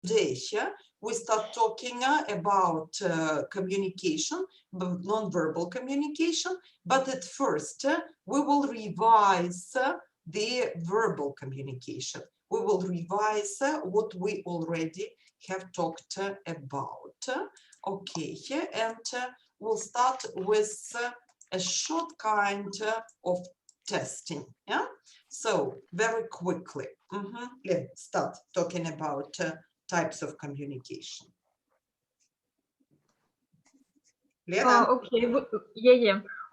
today we start talking about communication, non-verbal communication, but at first we will revise the verbal communication. We will revise what we already have talked about. Okay, and we'll start with a short kind of testing. Yeah, so very quickly, let's start talking about types of communication. Lena? Okay,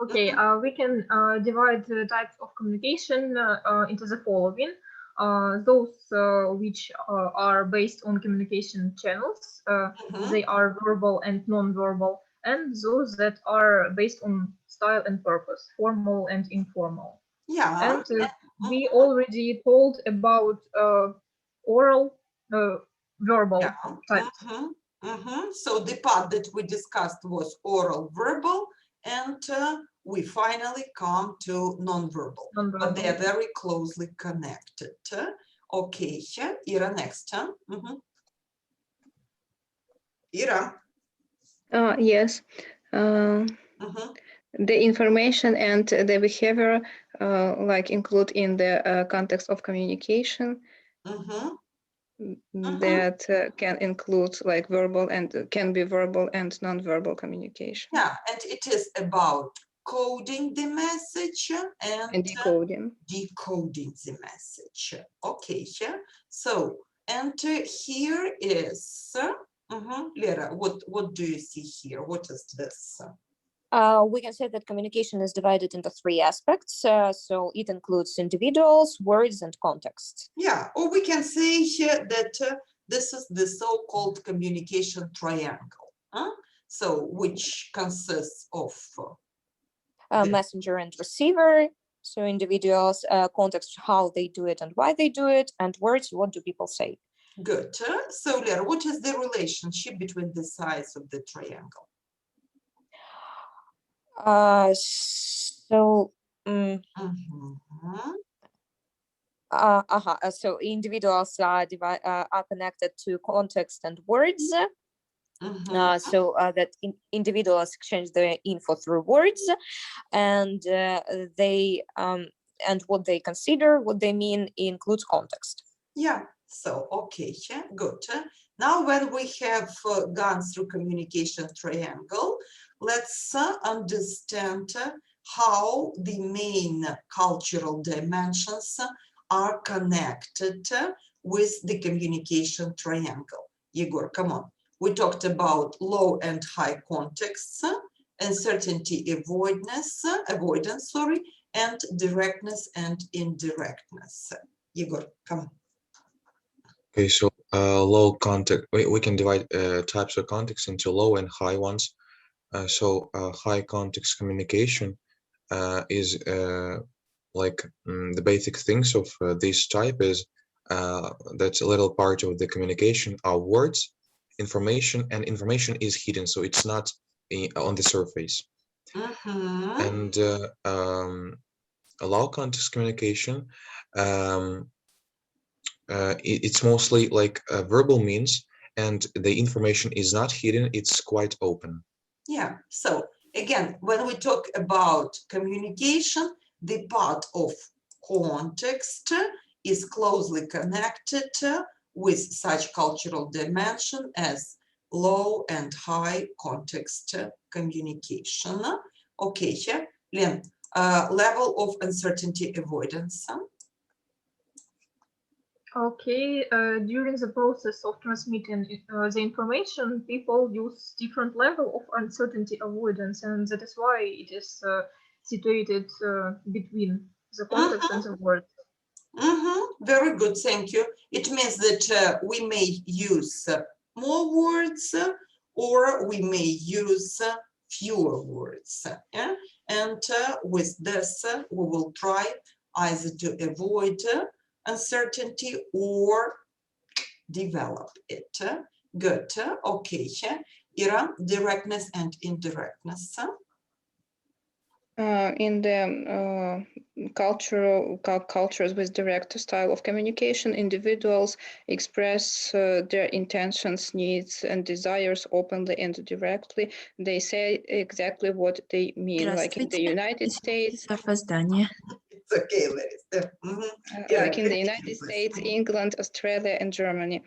okay, we can divide the types of communication into the following. Those which are based on communication channels, they are verbal and non-verbal, and those that are based on style and purpose, formal and informal. Yeah. And we already told about oral, verbal types. So the part that we discussed was oral, verbal, and we finally come to non-verbal, but they are very closely connected. Okay, Ira, next. Ira. Yes. The information and the behavior like include in the context of communication that can include like verbal and can be verbal and non-verbal communication. Yeah, and it is about coding the message and decoding the message. Okay, so and here is Lera, what do you see here? What is this? We can say that communication is divided into three aspects. So it includes individuals, words, and context. Yeah, or we can say here that this is the so-called communication triangle. So which consists of messenger and receiver. So individuals, context, how they do it and why they do it, and words, what do people say? Good. So Lera, what is the relationship between the sides of the triangle? So individuals are connected to context and words. So that individuals exchange their info through words, and they and what they consider, what they mean, includes context. Yeah. So okay, good. Now, when we have gone through communication triangle, let's understand how the main cultural dimensions are connected with the communication triangle. Yegor, come on. We talked about low and high contexts, uncertainty, avoidance, and directness and indirectness. Yegor, come on. Okay, so low context, we can divide types of context into low and high ones. So high context communication is like the basic things of this type is that's a little part of the communication are words, information, and information is hidden, so it's not on the surface. And low context communication, it's mostly like verbal means, and the information is not hidden, it's quite open. Yeah, so again, when we talk about communication, the part of context is closely connected with such cultural dimension as low and high context communication. Okay, Len, level of uncertainty avoidance. Okay, during the process of transmitting the information, people use different level of uncertainty avoidance, and that is why it is situated between the context and the words. Very good, thank you. It means that we may use more words or we may use fewer words. Yeah? And with this, we will try either to avoid uncertainty or develop it. Good. Okay. Ira, directness and indirectness. In the cultures with direct style of communication, individuals express their intentions, needs, and desires openly and directly. They say exactly what they mean. Like in the United States, It's okay, Larissa. like in the United States, England, Australia, and Germany.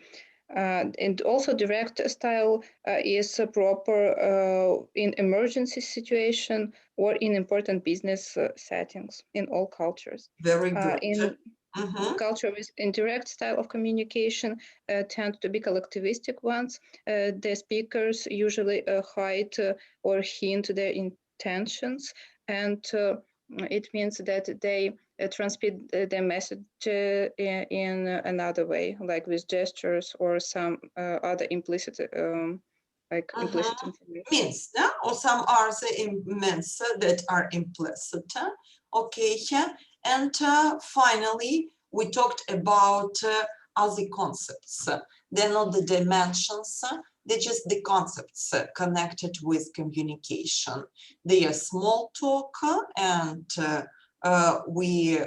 And also direct style is proper in emergency situation or in important business settings in all cultures. Very good. In culture with indirect style of communication tend to be collectivistic ones. The speakers usually hide or hint their intentions, and it means that they transmit the message in another way, like with gestures or some other implicit, implicit information. Means, or some are the means that are implicit. Okay, and finally, we talked about other concepts. They're not the dimensions, they're just the concepts connected with communication. They are small talk, and we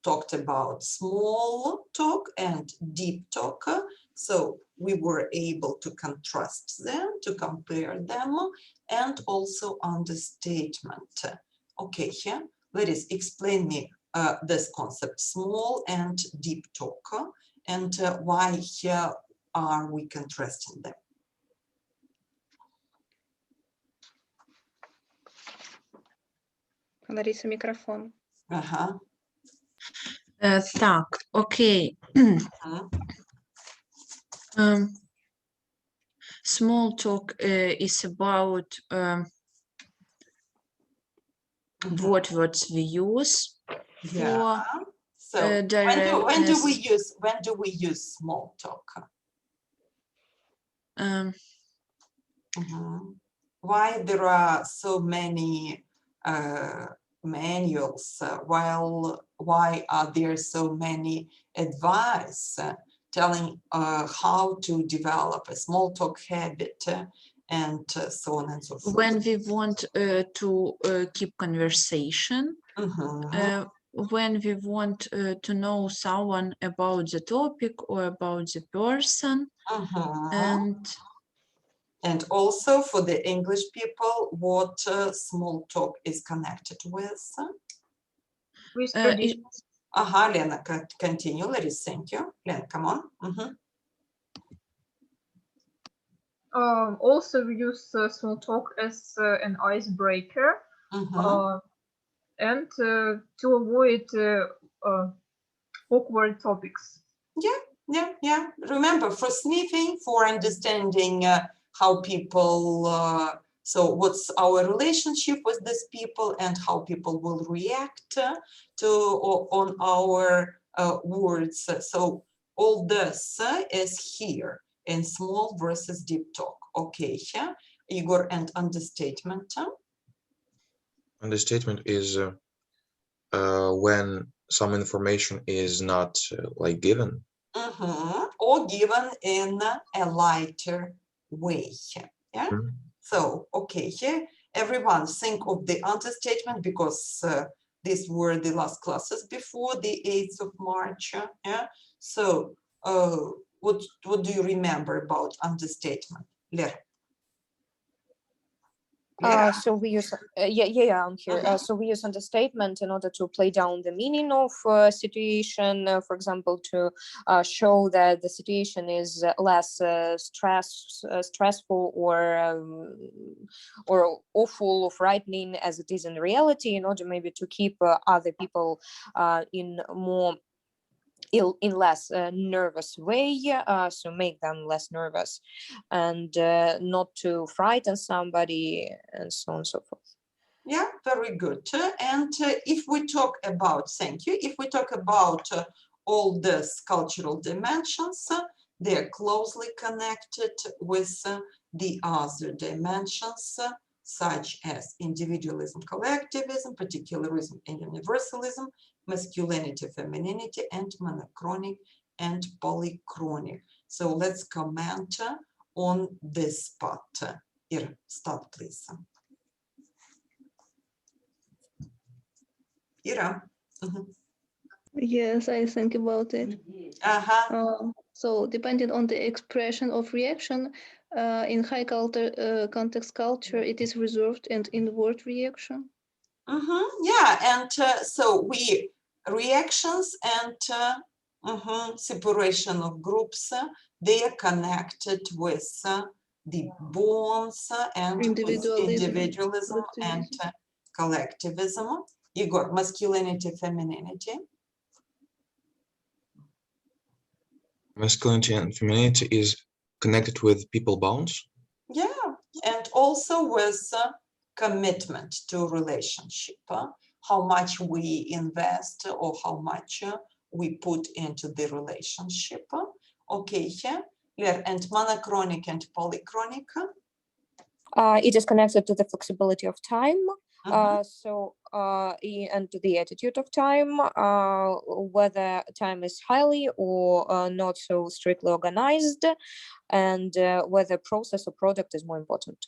talked about small talk and deep talk. So we were able to contrast them, to compare them, and also understatement. Okay, here, Larissa, explain me this concept, small and deep talk, and why here are we contrasting them? Лариса, микрофон. Ага. Так, окей. Small talk is about what words we use Yeah. for So when do we use small talk? Why there are so many manuals? Why are there so many advice telling how to develop a small talk habit and so on and so forth? when we want to keep conversation, when we want to know someone about the topic or about the person, and also for the English people, what small talk is connected with? With traditions. Lena, continue. Larissa, thank you. Lena, come on. Also, we use small talk as an icebreaker and to avoid awkward topics. Yeah. Remember, for sniffing, for understanding how people, so what's our relationship with these people and how people will react on our words. So all this is here in small versus deep talk. Okay, Igor, and understatement. Understatement is when some information is not like given. Or given in a lighter way. Yeah. So, okay, everyone think of the understatement because these were the last classes before the 8th of March. Yeah. So, what do you remember about understatement, Lera? So we use I'm here. So we use understatement in order to play down the meaning of situation. For example, to show that the situation is less stressful or awful or frightening as it is in reality, in order maybe to keep other people in less nervous way, so make them less nervous and not to frighten somebody and so on and so forth. Yeah, very good. And if we talk about, thank you, if we talk about all these cultural dimensions, they're closely connected with the other dimensions, such as individualism, collectivism, particularism and universalism, masculinity, femininity, and monochronic and polychronic. So let's comment on this part. Ira, start, please. Ira. Mhm. Yes, I think about it. So depending on the expression of reaction, in high context culture, it is reserved and inward reaction. Yeah, and so reactions and separation of groups, they are connected with the bonds and with individualism and collectivism. Igor, masculinity, femininity. Masculinity and femininity is connected with people bonds. Yeah, and also with commitment to relationship, how much we invest or how much we put into the relationship. Okay, and monochronic and polychronic. It is connected to the flexibility of time. And to the attitude of time, whether time is highly or not so strictly organized, and whether process or product is more important.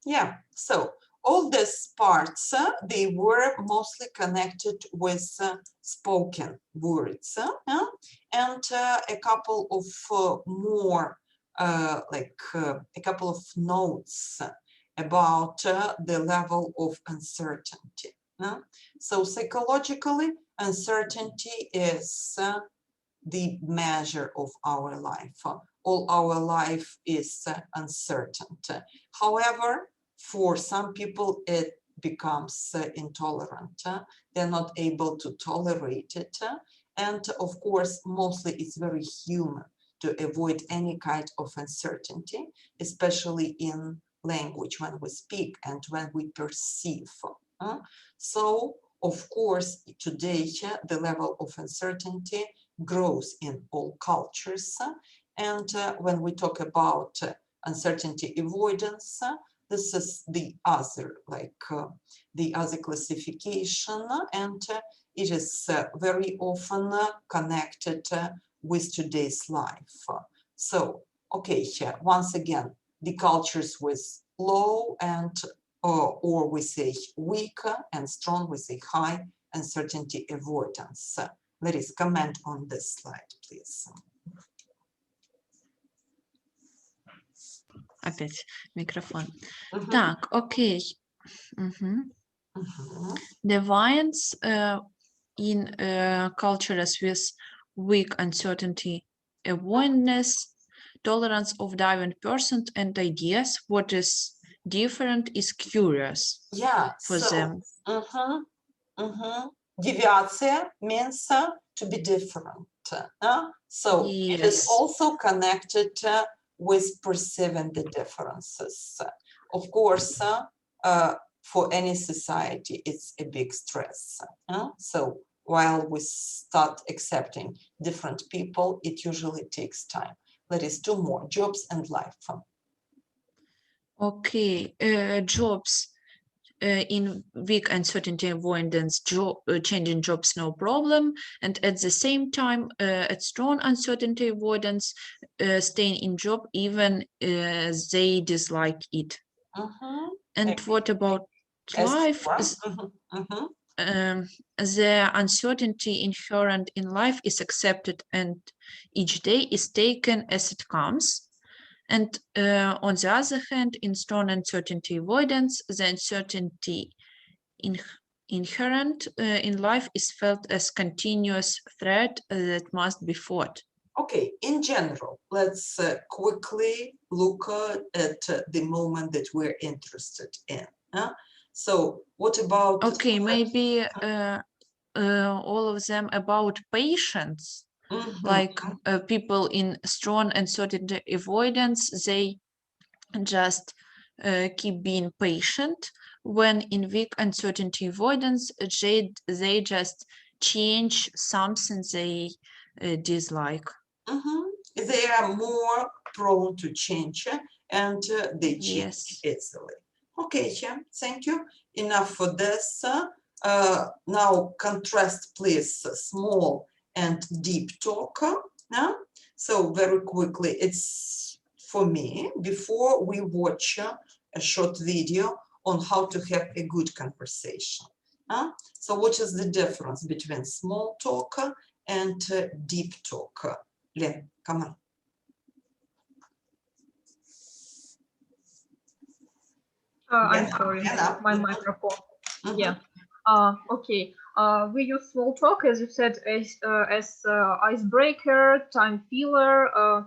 Yeah, so all these parts, they were mostly connected with spoken words, and a couple of more, a couple of notes about the level of uncertainty. So psychologically, uncertainty is the measure of our life. All our life is uncertain. However, for some people, it becomes intolerant. They're not able to tolerate it. And of course, mostly it's very human to avoid any kind of uncertainty, especially in language when we speak and when we perceive. So, of course, today, the level of uncertainty grows in all cultures. And when we talk about uncertainty avoidance, this is the other, the other classification, and it is very often connected with today's life. So, okay, once again, the cultures with low and or we say weak and strong, we say high uncertainty avoidance. Let us comment on this slide, please. Опять микрофон. Так, окей. The variance in cultures with weak uncertainty avoidance, tolerance of different persons and ideas. What is different is curious for them. Deviация means to be different. So yes. It is also connected with perceiving the differences. Of course, for any society, it's a big stress. So while we start accepting different people, it usually takes time. That is two more, jobs and life. Okay, jobs. In weak uncertainty avoidance, changing jobs no problem, and at the same time at strong uncertainty avoidance, staying in job even they dislike it. And what about life? The uncertainty inherent in life is accepted and each day is taken as it comes. And on the other hand, in strong uncertainty avoidance, the uncertainty inherent in life is felt as continuous threat that must be fought. Okay, in general, let's quickly look at the moment that we're interested in. So what about... Okay, maybe all of them about patience. Like people in strong uncertainty avoidance, they just keep being patient. When in weak uncertainty avoidance, they just change something they dislike. They are more prone to change and they change easily. Okay, thank you. Enough for this. Now contrast, please, small and deep talk. So very quickly, it's for me, before we watch a short video on how to have a good conversation. So what is the difference between small talk and deep talk? Len, come on. I'm sorry, Lena. my microphone. Mhm. Yeah. Okay. We use small talk, as you said, as icebreaker, time filler,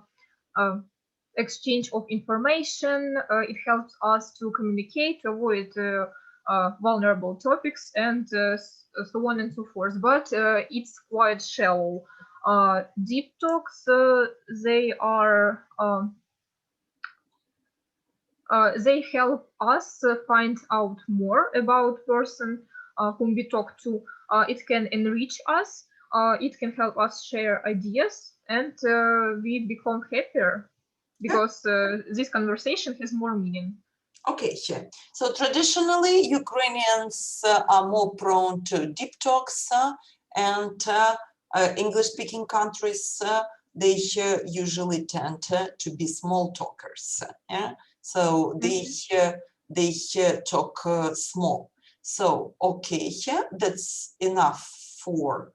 exchange of information. It helps us to communicate, to avoid vulnerable topics, and so on and so forth. But it's quite shallow. Deep talks, they are. They help us find out more about person whom we talk to. It can enrich us. It can help us share ideas, and we become happier because this conversation has more meaning. Okay, sure. So traditionally, Ukrainians are more prone to deep talks, and English-speaking countries, they usually tend to be small talkers. Yeah? So they talk small. So okay, that's enough for